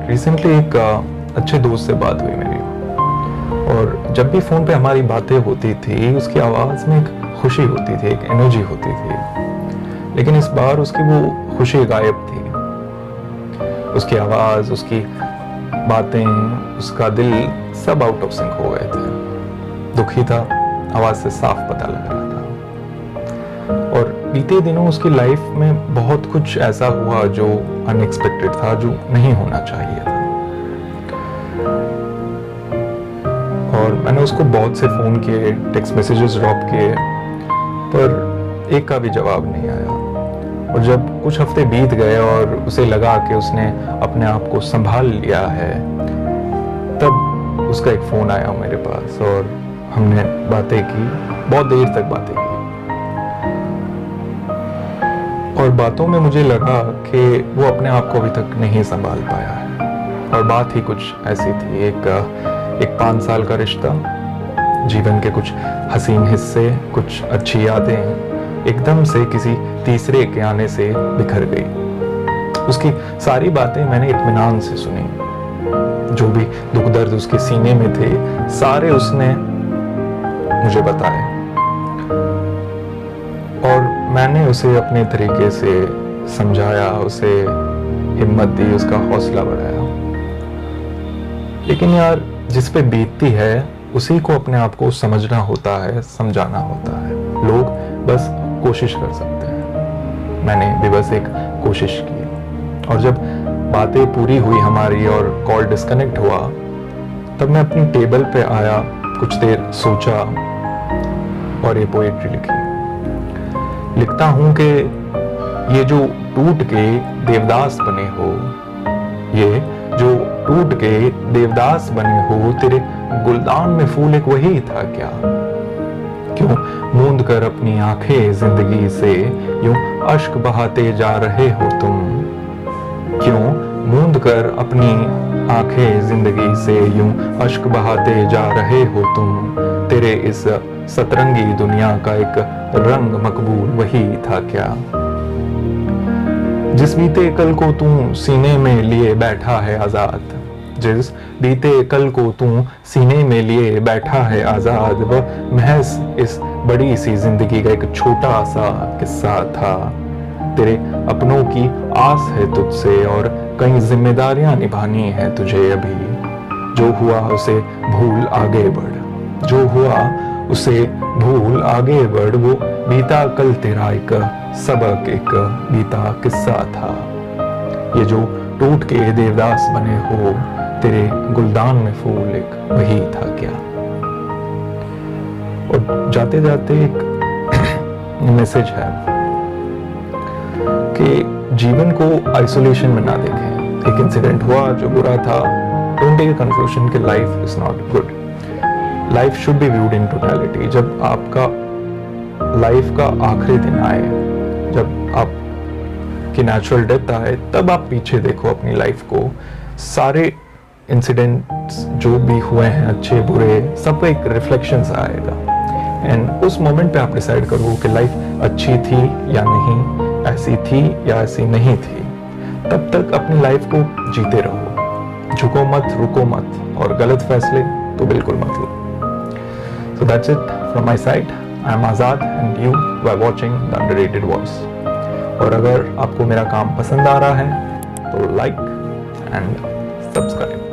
Recently एक अच्छे दोस्त से बात हुई मेरी, और जब भी फ़ोन पे हमारी बातें होती थी उसकी आवाज़ में एक खुशी होती थी, एक एनर्जी होती थी। लेकिन इस बार उसकी वो खुशी गायब थी। उसकी आवाज़, उसकी बातें, उसका दिल सब आउट ऑफ सिंक हो गए थे। दुखी था, आवाज़ से साफ पता लग रहा था। और बीते दिनों उसकी लाइफ में बहुत कुछ ऐसा हुआ जो अनएक्सपेक्टेड था, जो नहीं होना चाहिए था। और मैंने उसको बहुत से फ़ोन किए, टेक्स्ट मैसेजेस ड्रॉप किए, पर एक का भी जवाब नहीं आया। और जब कुछ हफ्ते बीत गए और उसे लगा कि उसने अपने आप को संभाल लिया है, तब उसका एक फ़ोन आया मेरे पास और हमने बातें की, बहुत देर तक बातें की। और बातों में मुझे लगा कि वो अपने आप को अभी तक नहीं संभाल पाया है। और बात ही कुछ ऐसी थी, एक 5 साल का रिश्ता, जीवन के कुछ हसीन हिस्से, कुछ अच्छी यादें एकदम से किसी तीसरे के आने से बिखर गई। उसकी सारी बातें मैंने इत्मीनान से सुनी। जो भी दुख दर्द उसके सीने में थे, सारे उसने मुझे बताए। और मैंने उसे अपने तरीके से समझाया, उसे हिम्मत दी, उसका हौसला बढ़ाया। लेकिन यार, जिस पे बीतती है उसी को अपने आप को समझना होता है, समझाना होता है। लोग बस कोशिश कर सकते हैं। मैंने भी बस एक कोशिश की। और जब बातें पूरी हुई हमारी और कॉल डिस्कनेक्ट हुआ, तब मैं अपनी टेबल पे आया, कुछ देर सोचा और ये पोएट्री लिखी। लिखता हूं कि ये जो टूट के देवदास बने हो, ये जो टूट के देवदास बने हो, तेरे गुलदान में फूल एक वही था क्या? क्यों मूंद कर अपनी आंखें जिंदगी से यूं अश्क बहाते जा रहे हो तुम? क्यों मूंद कर अपनी आंखें जिंदगी से यूं अश्क बहाते जा रहे हो तुम? तेरे इस सतरंगी दुनिया का एक रंग मकबूल वही था क्या? जिस बीते कल को तू सीने में लिए बैठा है आजाद, जिस बीते कल को तू सीने में लिए बैठा है आजाद, वह महज इस बड़ी सी जिंदगी का एक छोटा सा किस्सा था। तेरे अपनों की आस है तुझसे और कई जिम्मेदारियां निभानी है तुझे अभी। जो हुआ उसे भूल आगे बढ़, जो हुआ उसे भूल आगे बढ़, वो बीता कल तेरा एक सबक, एक बीता किस्सा था। ये जो टूट के देवदास बने हो, तेरे गुलदान में फूल एक वही था क्या? और जाते जाते एक मैसेज है कि जीवन को आइसोलेशन में ना देखें। एक इंसिडेंट हुआ जो बुरा था, डोंट टेक कंक्लूजन कि life is not good. Life should be viewed in totality. जब आपका लाइफ का आखिरी दिन आए, जब आप की नेचुरल डेथ आए, तब आप पीछे देखो अपनी लाइफ को। सारे इंसिडेंट्स जो भी हुए हैं, अच्छे बुरे, सब एक रिफ्लेक्शंस आएगा। एंड उस मोमेंट पे आप डिसाइड करो कि लाइफ अच्छी थी या नहीं, ऐसी थी या ऐसी नहीं थी। तब तक अपनी लाइफ को जीते रहो, झुको मत, रुको मत, और गलत फैसले तो बिल्कुल मत लो। So that's it from my side. I am Azad and you were watching The Underrated Voice. और अगर आपको मेरा काम पसंद आ रहा है तो लाइक एंड सब्सक्राइब।